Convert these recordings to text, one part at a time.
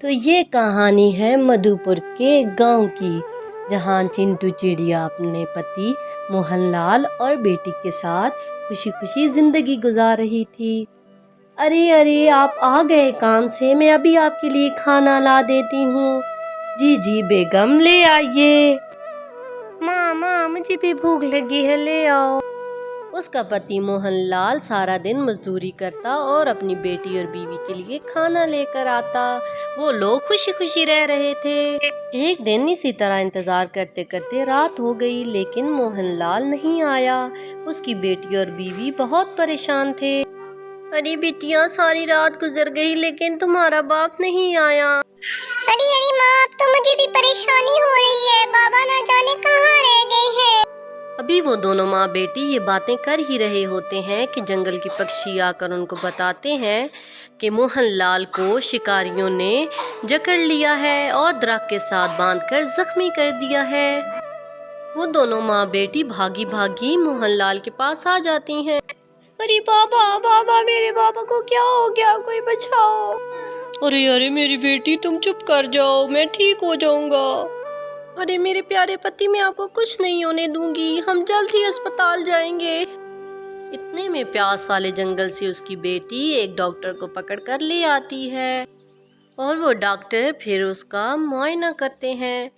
تو یہ کہانی ہے مدھوپور کے گاؤں کی، جہاں چنٹو چڑیا اپنے پتی موہن لال اور بیٹی کے ساتھ خوشی خوشی زندگی گزار رہی تھی۔ ارے آپ آ گئے کام سے، میں ابھی آپ کے لیے کھانا لا دیتی ہوں۔ جی بیگم لے آئیے۔ ماں مجھے بھی بھوک لگی ہے، لے آؤ۔ اس کا پتی موہن لال سارا دن مزدوری کرتا اور اپنی بیٹی اور بیوی کے لیے کھانا لے کر آتا۔ وہ لوگ خوشی خوشی رہ رہے تھے۔ ایک دن اسی طرح انتظار کرتے کرتے رات ہو گئی، لیکن موہن لال نہیں آیا۔ اس کی بیٹی اور بیوی بہت پریشان تھے۔ ارے بیٹیاں، ساری رات گزر گئی لیکن تمہارا باپ نہیں آیا۔ ارے ماں، اب تو مجھے بھی پریشانی ہو رہی ہے، بابا نہ جانے کہاں رہ گئے ہیں۔ ابھی وہ دونوں ماں بیٹی یہ باتیں کر ہی رہے ہوتے ہیں کہ جنگل کے پکشی آ کر ان کو بتاتے ہیں کہ موہن لال کو شکاریوں نے جکڑ لیا ہے اور درخت کے ساتھ باندھ کر زخمی کر دیا ہے۔ وہ دونوں ماں بیٹی بھاگی بھاگی موہن لال کے پاس آ جاتی ہیں۔ ارے بابا میرے بابا کو کیا ہو گیا، کوئی بچاؤ۔ ارے میری بیٹی، تم چپ کر جاؤ، میں ٹھیک ہو جاؤں گا۔ ارے میرے پیارے پتی، میں آپ کو کچھ نہیں ہونے دوں گی، ہم جلد ہی اسپتال جائیں گے۔ اتنے میں پیاس والے جنگل سے اس کی بیٹی ایک ڈاکٹر کو پکڑ کر لے آتی ہے اور وہ ڈاکٹر پھر اس کا معائنہ کرتے ہیں۔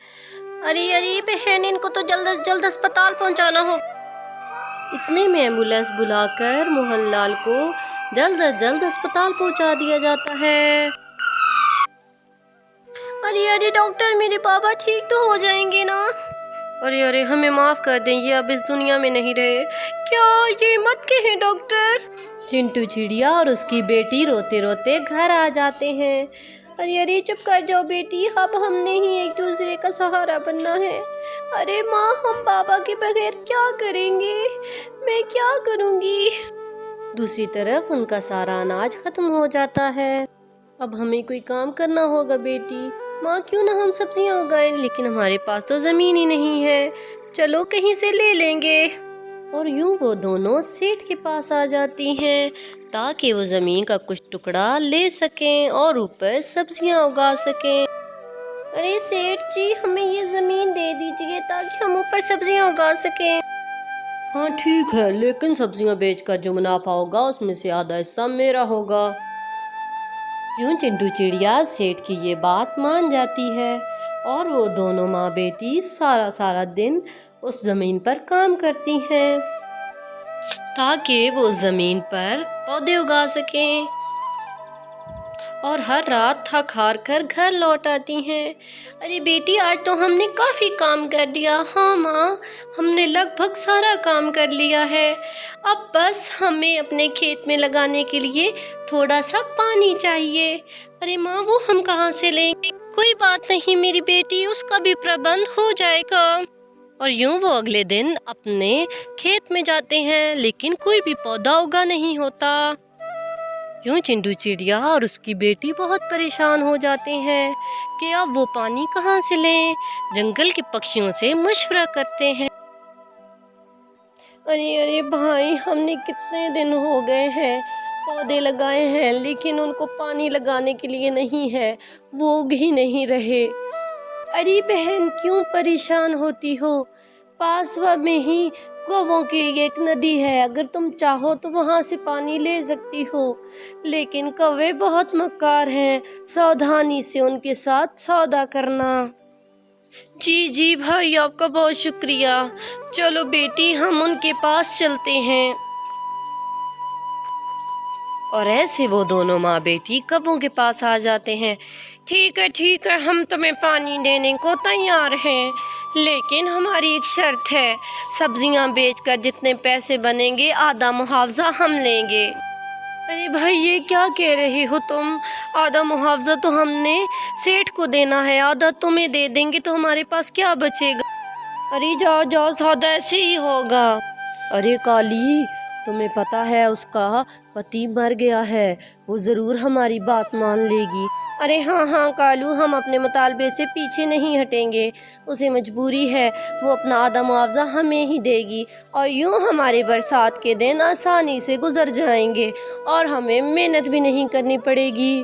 ارے بہن، ان کو تو جلد از جلد اسپتال پہنچانا ہوگا۔ اتنے میں ایمبولینس بلا کر موہن لال کو جلد از جلد اسپتال پہنچا دیا جاتا ہے۔ ارے ڈاکٹر، میرے بابا ٹھیک تو ہو جائیں گے نا؟ ارے ہمیں معاف کر دیں، یہ اب اس دنیا میں نہیں رہے۔ کیا؟ یہ مت کہیں ڈاکٹر۔ چنٹو چڑیا اور اس کی بیٹی روتے روتے گھر آ جاتے ہیں۔ ارے چپ کر جاؤ بیٹی، اب ہم نے ہی ایک دوسرے کا سہارا بننا ہے۔ ارے ماں، ہم بابا کے بغیر کیا کریں گے؟ میں کیا کروں گی؟ دوسری طرف ان کا سارا اناج ختم ہو جاتا ہے۔ اب ہمیں کوئی کام کرنا ہوگا بیٹی۔ ماں، کیوں نہ ہم سبزیاں اگائیں، لیکن ہمارے پاس تو زمین ہی نہیں ہے، چلو کہیں سے لے لیں گے۔ اور یوں وہ دونوں سیٹھ کے پاس آ جاتی ہیں تاکہ وہ زمین کا کچھ ٹکڑا لے سکیں اور اوپر سبزیاں اگا سکیں۔ ارے سیٹھ جی، ہمیں یہ زمین دے دیجیے تاکہ ہم اوپر سبزیاں اگا سکیں۔ ہاں ٹھیک ہے، لیکن سبزیاں بیچ کر جو منافع ہوگا اس میں سے آدھا حصہ میرا ہوگا۔ یوں چنٹو چڑیا سیٹھ کی یہ بات مان جاتی ہے اور وہ دونوں ماں بیٹی سارا دن اس زمین پر کام کرتی ہیں تاکہ وہ زمین پر پودے اگا سکیں، اور ہر رات تھک ہار کر گھر لوٹ آتی ہیں۔ ارے بیٹی، آج تو ہم نے کافی کام کر لیا۔ ہاں ماں، ہم نے لگ بھگ سارا کام کر لیا ہے، اب بس ہمیں اپنے کھیت میں لگانے کے لیے تھوڑا سا پانی چاہیے۔ ارے ماں، وہ ہم کہاں سے لیں گے؟ کوئی بات نہیں میری بیٹی، اس کا بھی پربند ہو جائے گا۔ اور یوں وہ اگلے دن اپنے کھیت میں جاتے ہیں، لیکن کوئی بھی پودا اگا نہیں ہوتا۔ یوں چنٹو چڑیا اور اس کی بیٹی بہت پریشان ہو جاتے ہیں کہ اب وہ پانی کہاں سے لیں۔ جنگل کے پکشیوں سے مشورہ کرتے ہیں۔ ارے بھائی، ہم نے کتنے دن ہو گئے ہیں پودے لگائے ہیں، لیکن ان کو پانی لگانے کے لیے نہیں ہے، وہ اگ ہی نہیں رہے۔ ارے بہن، کیوں پریشان ہوتی ہو؟ پاس میں ہی کووں کی ایک ندی ہے، اگر تم چاہو تو وہاں سے پانی لے سکتی ہو، لیکن کوے بہت مکار ہیں، ساودھانی سے ان کے ساتھ سودا کرنا۔ جی بھائی، آپ کا بہت شکریہ، چلو بیٹی ہم ان کے پاس چلتے ہیں۔ اور ایسے وہ دونوں ماں بیٹی کووں کے پاس آ جاتے ہیں۔ ٹھیک ہے، ہم تمہیں پانی دینے کو تیار ہیں، لیکن ہماری ایک شرط ہے، سبزیاں بیچ کر جتنے پیسے بنیں گے آدھا معاوضہ ہم لیں گے۔ ارے بھائی، یہ کیا کہہ رہے ہو تم؟ آدھا معاوضہ تو ہم نے سیٹھ کو دینا ہے، آدھا تمہیں دے دیں گے تو ہمارے پاس کیا بچے گا؟ ارے جاؤ، سودا ایسے ہی ہوگا۔ ارے کالی، تمہیں پتا ہے اس کا پتی مر گیا ہے، وہ ضرور ہماری بات مان لے گی۔ ارے ہاں کالو، ہم اپنے مطالبے سے پیچھے نہیں ہٹیں گے، اسے مجبوری ہے، وہ اپنا آدھا معاوضہ ہمیں ہی دے گی، اور یوں ہمارے برسات کے دن آسانی سے گزر جائیں گے اور ہمیں محنت بھی نہیں کرنی پڑے گی۔